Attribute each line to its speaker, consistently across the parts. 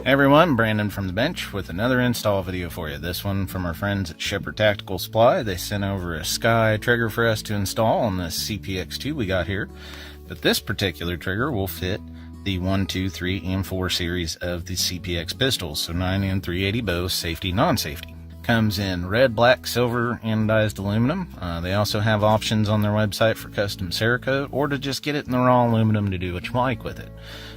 Speaker 1: Hey everyone, Brandon from the bench with another install video for you. This one from our friends at Shepherd Tactical Supply. They sent over a SCCY trigger for us to install on this CPX2 we got here. But this particular trigger will fit the 1, 2, 3, and 4 series of the CPX pistols. So 9 and 380 bow, safety, non-safety. Comes in red, black, silver, anodized aluminum. They also have options on their website for custom Cerakote or to just get it in the raw aluminum to do what you like with it.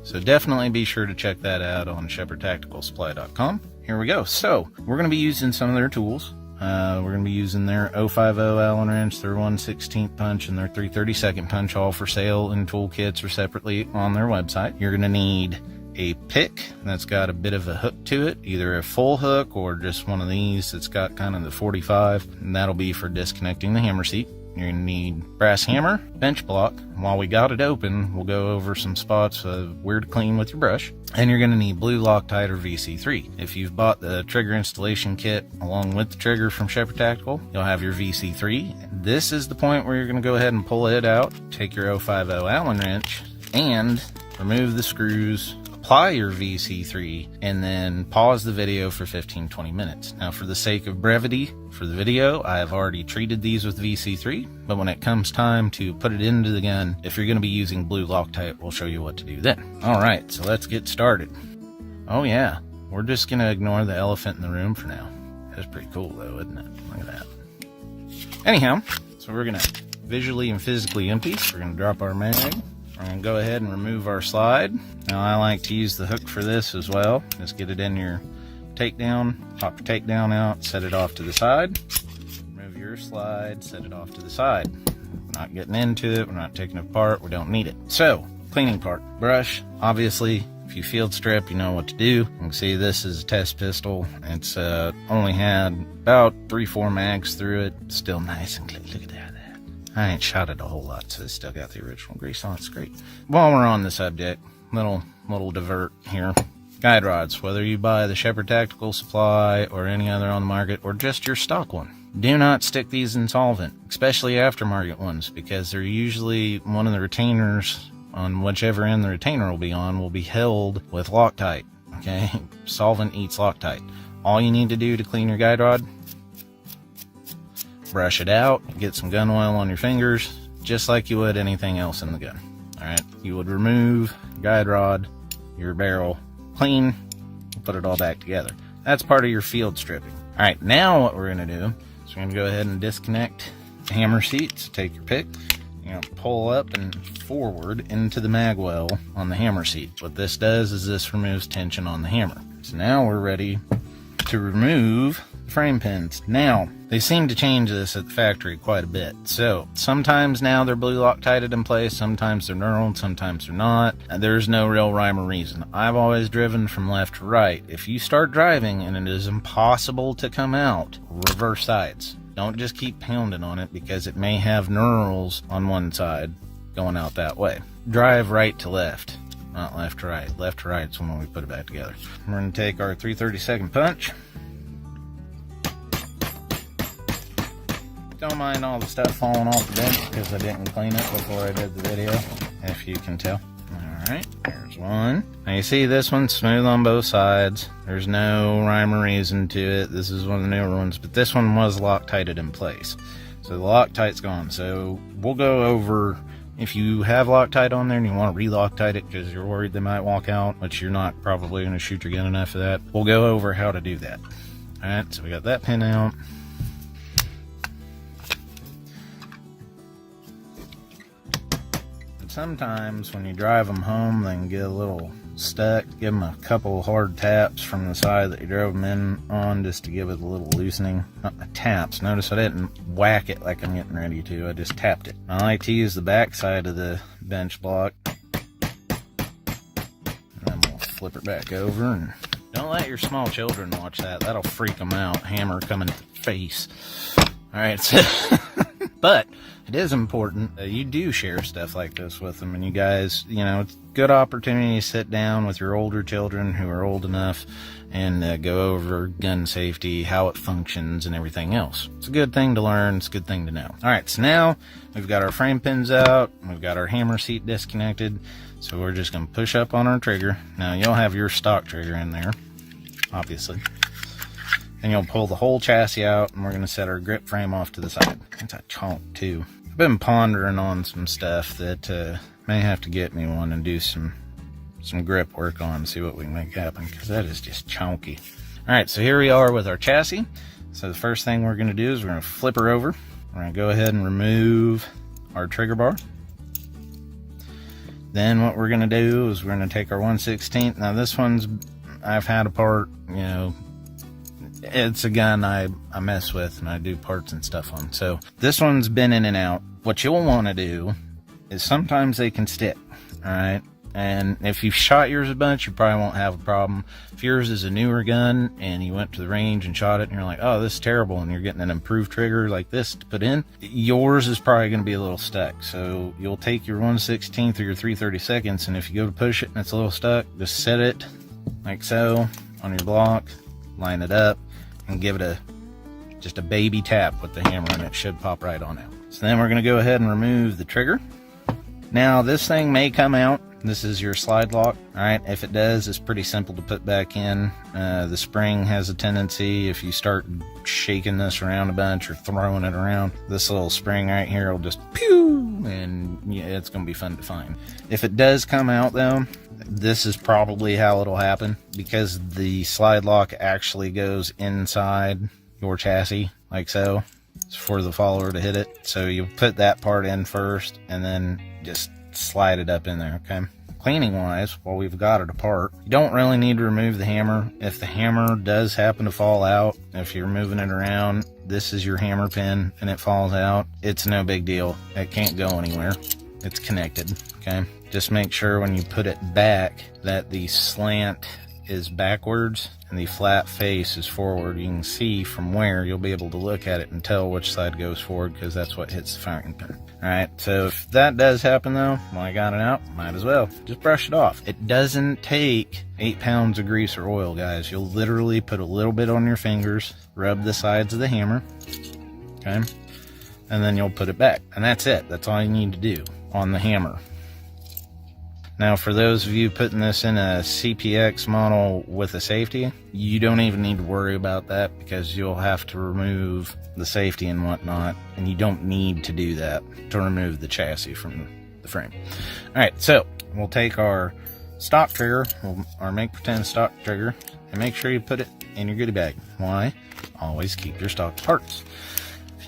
Speaker 1: So definitely be sure to check that out on shepherdtacticalsupply.com. Here we go. So we're going to be using some of their tools. We're going to be using their 050 Allen wrench, their 1/16 punch, and their 3/32 punch, all for sale in toolkits or separately on their website. You're going to need a pick that's got a bit of a hook to it, either a full hook or just one of these that's got kind of the 45, and that'll be for disconnecting the hammer seat. You're going to need brass hammer, bench block. While we got it open, we'll go over some spots where to clean with your brush. And you're going to need blue Loctite or VC3. If you've bought the trigger installation kit along with the trigger from Shepherd Tactical, you'll have your VC3. This is the point where you're going to go ahead and pull it out, take your 050 Allen wrench, and remove the screws, apply your VC3, and then pause the video for 15-20 minutes. Now, for the sake of brevity for the video, I have already treated these with VC3, but when it comes time to put it into the gun, if you're going to be using blue Loctite, we'll show you what to do then. Alright, so let's get started. Oh yeah, we're just going to ignore the elephant in the room for now. That's pretty cool though, isn't it? Look at that. Anyhow, so we're going to visually and physically empty. We're going to drop our mag. We're going to go ahead and remove our slide. Now I like to use the hook for this as well. Just get it in your takedown, pop your takedown out, set it off to the side. Remove your slide, set it off to the side. We're not getting into it, we're not taking it apart, we don't need it. So, cleaning part. Brush, obviously, if you field strip, you know what to do. You can see this is a test pistol. It's only had about 3-4 mags through it. Still nice and clean. Look at that. I ain't shot it a whole lot, so it's still got the original grease on it. It's great. While we're on the subject, little divert here. Guide rods, whether you buy the Shepherd Tactical Supply or any other on the market or just your stock one, do not stick these in solvent, especially aftermarket ones, because they're usually one of the retainers on whichever end the retainer will be held with Loctite. Okay, solvent eats Loctite. All you need to do to clean your guide rod, brush it out, get some gun oil on your fingers, just like you would anything else in the gun. Alright, you would remove your guide rod, your barrel, clean, put it all back together. That's part of your field stripping. Alright, now what we're going to do is we're going to go ahead and disconnect the hammer seat. So take your pick, you're going to pull up and forward into the mag well on the hammer seat. What this does is this removes tension on the hammer. So now we're ready to remove the frame pins. Now, they seem to change this at the factory quite a bit. So, sometimes now they're blue Loctited in place, sometimes they're knurled, sometimes they're not. There's no real rhyme or reason. I've always driven from left to right. If you start driving and it is impossible to come out, reverse sides. Don't just keep pounding on it because it may have knurls on one side going out that way. Drive right to left, not left to right. Left to right is when we put it back together. We're going to take our 3/32 punch. Don't mind all the stuff falling off the bench because I didn't clean it before I did the video, if you can tell. Alright, there's one. Now you see this one's smooth on both sides. There's no rhyme or reason to it. This is one of the newer ones, but this one was Loctited in place. So the Loctite's gone. So we'll go over, if you have Loctite on there and you want to re-Loctite it because you're worried they might walk out, which you're not probably going to shoot your gun enough for that, we'll go over how to do that. Alright, so we got that pin out. Sometimes when you drive them home, they can get a little stuck. Give them a couple hard taps from the side that you drove them in on just to give it a little loosening. Not the taps. Notice I didn't whack it like I'm getting ready to. I just tapped it. I like to use the back side of the bench block. And then we'll flip it back over. And don't let your small children watch that. That'll freak them out. Hammer coming to the face. Alright, so But it is important that you do share stuff like this with them, and you guys, you know, it's a good opportunity to sit down with your older children who are old enough and go over gun safety, how it functions, and everything else. It's a good thing to learn. It's a good thing to know. All right, so now we've got our frame pins out. We've got our hammer seat disconnected. So we're just going to push up on our trigger. Now, you'll have your stock trigger in there, obviously. And you'll pull the whole chassis out, and we're going to set our grip frame off to the side. It's a chunk, too. I've been pondering on some stuff that may have to get me one and do some grip work on, see what we can make happen, because that is just chunky. All right, so here we are with our chassis. So the first thing we're going to do is we're going to flip her over. We're going to go ahead and remove our trigger bar. Then what we're going to do is we're going to take our 1/16. Now this one's, I've had a part, you know, it's a gun I mess with and I do parts and stuff on. So this one's been in and out. What you'll want to do is sometimes they can stick, all right? And if you've shot yours a bunch, you probably won't have a problem. If yours is a newer gun and you went to the range and shot it and you're like, oh, this is terrible, and you're getting an improved trigger like this to put in, yours is probably going to be a little stuck. So you'll take your 1/16 or your 3/32, and if you go to push it and it's a little stuck, just set it like so on your block, line it up, and give it just a baby tap with the hammer, and it should pop right on out. So then we're going to go ahead and remove the trigger. Now this thing may come out. This is your slide lock. All right, if it does, it's pretty simple to put back in. The spring has a tendency, if you start shaking this around a bunch or throwing it around, this little spring right here will just pew, and yeah, it's going to be fun to find. If it does come out though, this is probably how it'll happen, because the slide lock actually goes inside your chassis like so. It's for the follower to hit it. So you put that part in first and then just slide it up in there, okay? Cleaning wise, while we've got it apart, you don't really need to remove the hammer. If the hammer does happen to fall out, if you're moving it around, this is your hammer pin and it falls out, it's no big deal. It can't go anywhere. It's connected, okay? Just make sure when you put it back that the slant is backwards and the flat face is forward. You can see from where you'll be able to look at it and tell which side goes forward, because that's what hits the firing pin. All right, so if that does happen though, while I got it out, might as well just brush it off. It doesn't take 8 pounds of grease or oil, guys. You'll literally put a little bit on your fingers, rub the sides of the hammer, okay, and then you'll put it back, and that's it. That's all you need to do on the hammer. Now, for those of you putting this in a CPX model with a safety, you don't even need to worry about that, because you'll have to remove the safety and whatnot, and you don't need to do that to remove the chassis from the frame. All right, so we'll take our stock trigger, our make pretend stock trigger, and make sure you put it in your goodie bag. Why? Always keep your stock parts.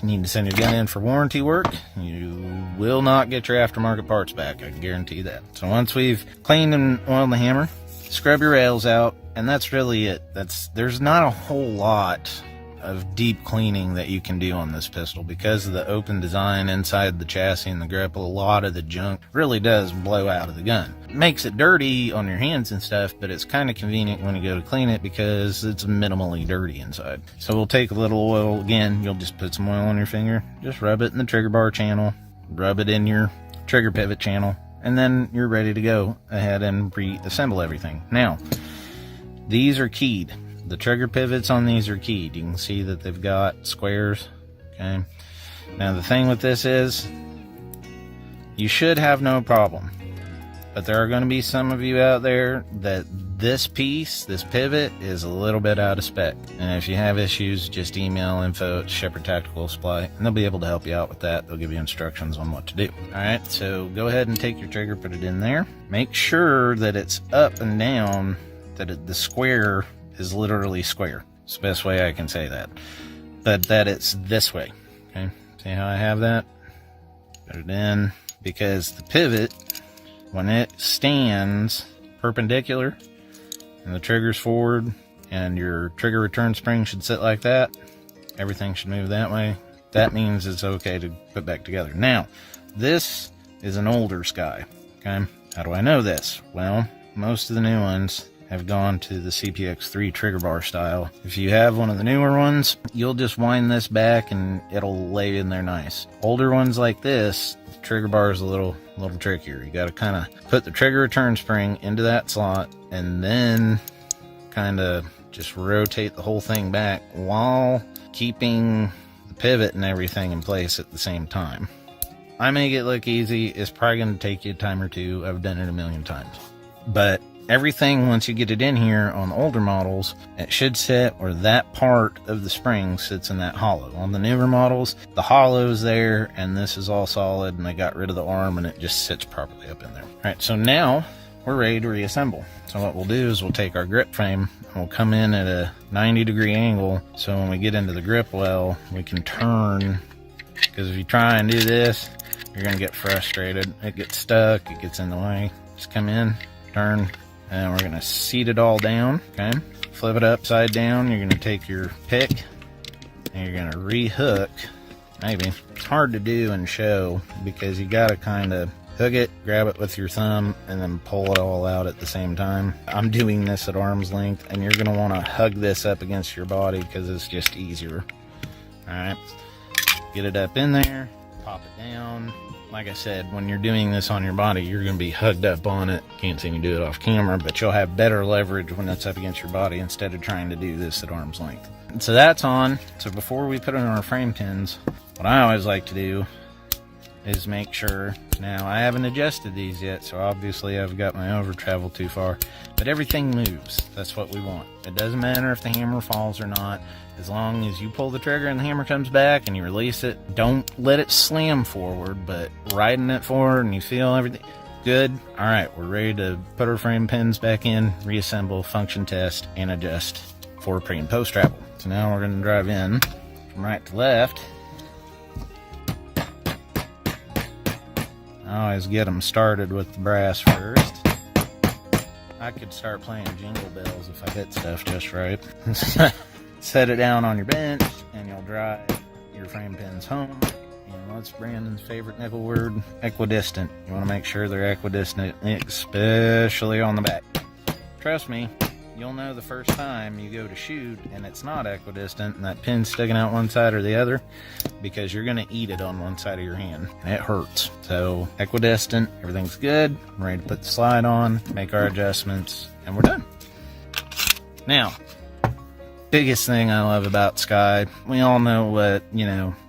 Speaker 1: You need to send your gun in for warranty work, you will not get your aftermarket parts back, I can guarantee you that. So once we've cleaned and oiled the hammer, scrub your rails out, and that's really it. There's not a whole lot of deep cleaning that you can do on this pistol, because of the open design inside the chassis and the grip. A lot of the junk really does blow out of the gun. It makes it dirty on your hands and stuff, but it's kind of convenient when you go to clean it, because it's minimally dirty inside. So we'll take a little oil. Again, you'll just put some oil on your finger, just rub it in the trigger bar channel, rub it in your trigger pivot channel, and then you're ready to go ahead and reassemble everything. Now, these are keyed. The trigger pivots on these are keyed. You can see that they've got squares, okay? Now the thing with this is, you should have no problem, but there are going to be some of you out there that this piece, this pivot, is a little bit out of spec. And if you have issues, just email info@Shepherd Tactical Supply, and they'll be able to help you out with that. They'll give you instructions on what to do. All right, so go ahead and take your trigger, put it in there. Make sure that it's up and down, that the square is literally square. It's the best way I can say that. But that it's this way. Okay, see how I have that? Put it in, because the pivot, when it stands perpendicular and the trigger's forward and your trigger return spring should sit like that, everything should move that way. That means it's okay to put back together. Now, this is an older SCCY. Okay, how do I know this? Well, most of the new ones have gone to the CPX3 trigger bar style. If you have one of the newer ones, you'll just wind this back and it'll lay in there nice. Older ones like this, the trigger bar is a little trickier. You got to kind of put the trigger return spring into that slot and then kind of just rotate the whole thing back while keeping the pivot and everything in place at the same time. I make it look easy. It's probably going to take you a time or two. I've done it a million times. But everything, once you get it in here on the older models, it should sit where that part of the spring sits in that hollow. On the newer models, the hollow's there and this is all solid and they got rid of the arm and it just sits properly up in there. All right, so now we're ready to reassemble. So what we'll do is we'll take our grip frame and we'll come in at a 90-degree angle. So when we get into the grip well, we can turn, because if you try and do this, you're gonna get frustrated. It gets stuck, it gets in the way. Just come in, turn, and we're gonna seat it all down, okay? Flip it upside down. You're gonna take your pick and you're gonna rehook, maybe. It's hard to do and show because you gotta kind of hook it, grab it with your thumb, and then pull it all out at the same time. I'm doing this at arm's length, and you're gonna wanna hug this up against your body because it's just easier. All right, get it up in there, pop it down. Like I said, when you're doing this on your body, you're going to be hugged up on it. Can't see me do it off camera, but you'll have better leverage when it's up against your body instead of trying to do this at arm's length. And so that's on. So before we put in our frame pins, what I always like to do is make sure, now I haven't adjusted these yet, so obviously I've got my over travel too far, but everything moves. That's what we want. It doesn't matter if the hammer falls or not. As long as you pull the trigger and the hammer comes back and you release it, don't let it slam forward, but riding it forward and you feel everything good. All right, we're ready to put our frame pins back in, reassemble, function test, and adjust for pre and post travel. So now we're going to drive in from right to left. I always get them started with the brass first. I could start playing Jingle Bells if I hit stuff just right. Set it down on your bench and you'll drive your frame pins home. And what's Brandon's favorite nickel word? Equidistant. You want to make sure they're equidistant, especially on the back. Trust me, you'll know the first time you go to shoot and it's not equidistant and that pin's sticking out one side or the other, because you're going to eat it on one side of your hand and it hurts. So equidistant, everything's good. I'm ready to put the slide on, make our adjustments, and we're done. Now, biggest thing I love about Sky, we all know what,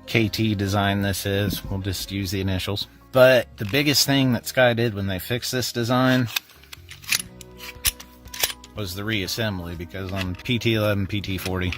Speaker 1: KT design this is. We'll just use the initials. But the biggest thing that Sky did when they fixed this design was the reassembly, because on PT11, PT40,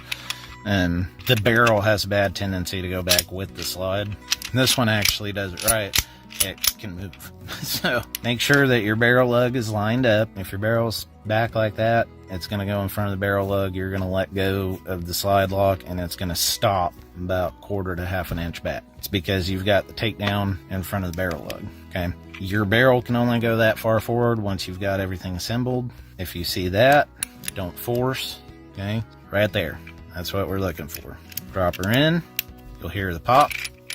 Speaker 1: the barrel has a bad tendency to go back with the slide. This one actually does it right. It can move. So make sure that your barrel lug is lined up. If your barrel's back like that, it's going to go in front of the barrel lug. You're going to let go of the slide lock and it's going to stop about 1/4 to 1/2 inch back. It's because you've got the takedown in front of the barrel lug. Okay. Your barrel can only go that far forward once you've got everything assembled. If you see that, don't force. Okay. Right there. That's what we're looking for. Drop her in. You'll hear the pop,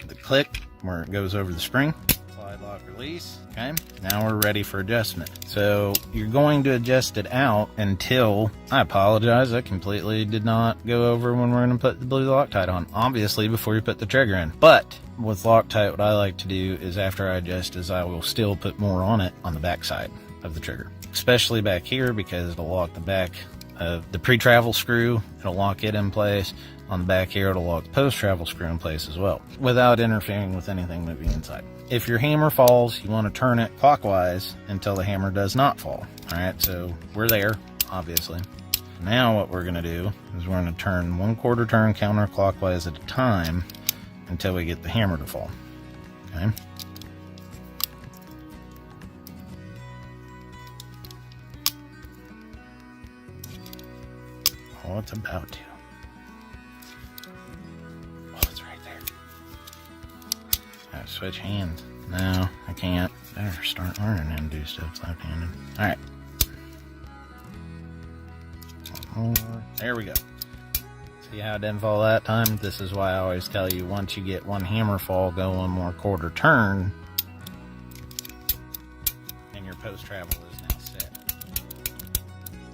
Speaker 1: the click where it goes over the spring. Slide lock release. Okay, now we're ready for adjustment. So you're going to adjust it out until, I apologize, I completely did not go over when we're going to put the blue Loctite on, obviously before you put the trigger in. But with Loctite, what I like to do is after I adjust is I will still put more on it on the back side of the trigger, especially back here, because it'll lock the back of the pre-travel screw, it'll lock it in place. On the back here, it'll lock the post-travel screw in place as well, without interfering with anything moving inside. If your hammer falls, you want to turn it clockwise until the hammer does not fall. All right, so we're there, obviously. Now what we're going to do is we're going to turn 1/4 turn counterclockwise at a time until we get the hammer to fall. Okay. Oh, it's about to. Switch hands. No, I can't. Better start learning how to do stuff left-handed. Alright. One more. There we go. See how it didn't fall that time? This is why I always tell you, once you get one hammer fall, go one more 1/4 turn, and your post-travel is now set.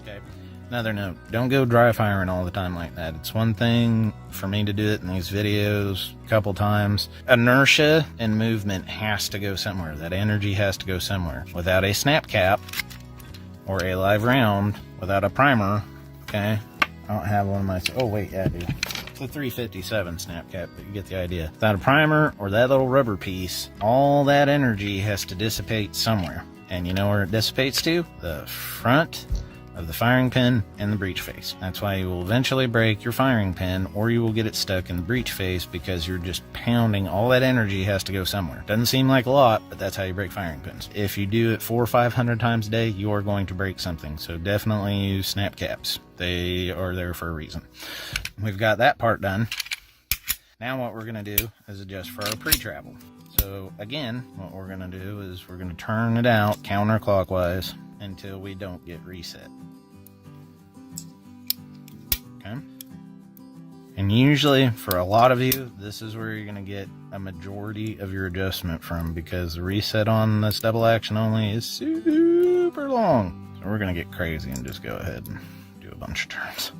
Speaker 1: Okay. Another note, don't go dry firing all the time like that. It's one thing for me to do it in these videos a couple times. Inertia and movement has to go somewhere. That energy has to go somewhere. Without a snap cap or a live round, without a primer, okay? I don't have one of my, oh wait, yeah I do. It's a 357 snap cap, but you get the idea. Without a primer or that little rubber piece, all that energy has to dissipate somewhere. And you know where it dissipates to? The front of the firing pin and the breech face. That's why you will eventually break your firing pin, or you will get it stuck in the breech face because you're just pounding. All that energy has to go somewhere. Doesn't seem like a lot, but that's how you break firing pins. If you do it 400 or 500 times a day, you are going to break something. So definitely use snap caps. They are there for a reason. We've got that part done. Now what we're gonna do is adjust for our pre-travel. So again, what we're gonna do is we're gonna turn it out counterclockwise until we don't get reset. Okay. And usually for a lot of you, this is where you're going to get a majority of your adjustment from, because the reset on this double action only is super long. So we're going to get crazy and just go ahead and do a bunch of turns.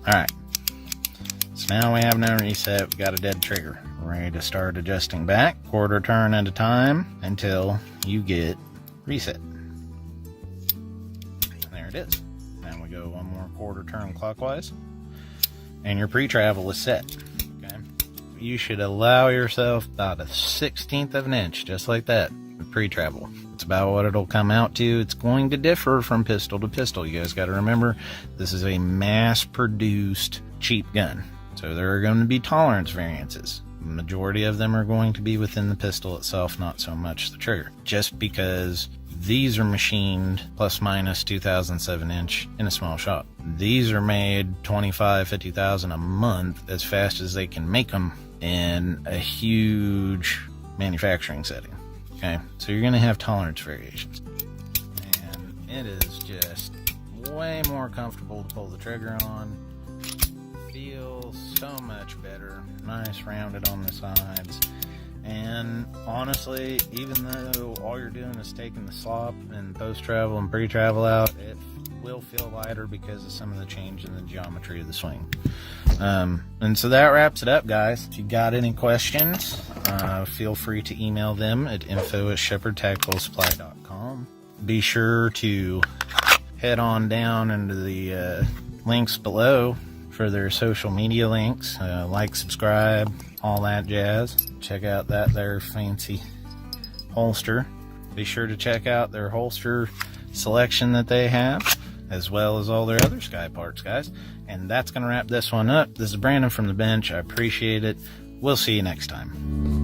Speaker 1: Alright, so now we have no reset, we got a dead trigger. We're ready to start adjusting back, quarter turn at a time, until you get reset. There it is. Now we go one more quarter turn clockwise, and your pre-travel is set. Okay, you should allow yourself about 1/16 of an inch, just like that, with pre-travel. It's about what it'll come out to. It's going to differ from pistol to pistol. You guys got to remember, this is a mass-produced cheap gun. So there are going to be tolerance variances. The majority of them are going to be within the pistol itself, not so much the trigger. Just because these are machined plus minus 2007 inch in a small shop. These are made 25, 50,000 a month as fast as they can make them in a huge manufacturing setting. Okay, so you're going to have tolerance variations. And it is just way more comfortable to pull the trigger on. Feels so much better. Nice rounded on the sides. And honestly, even though all you're doing is taking the slop and post-travel and pre-travel out, it will feel lighter because of some of the change in the geometry of the swing. And so that wraps it up, guys. If you got any questions, feel free to email them at info@shepherdtacticalsupply.com. Be sure to head on down into the links below for their social media links. Like, subscribe, all that jazz. Check out that there fancy holster. Be sure to check out their holster selection that they have, as well as all their other Sky parts, guys. And that's going to wrap this one up. This is Brandon from the bench. I appreciate it. We'll see you next time.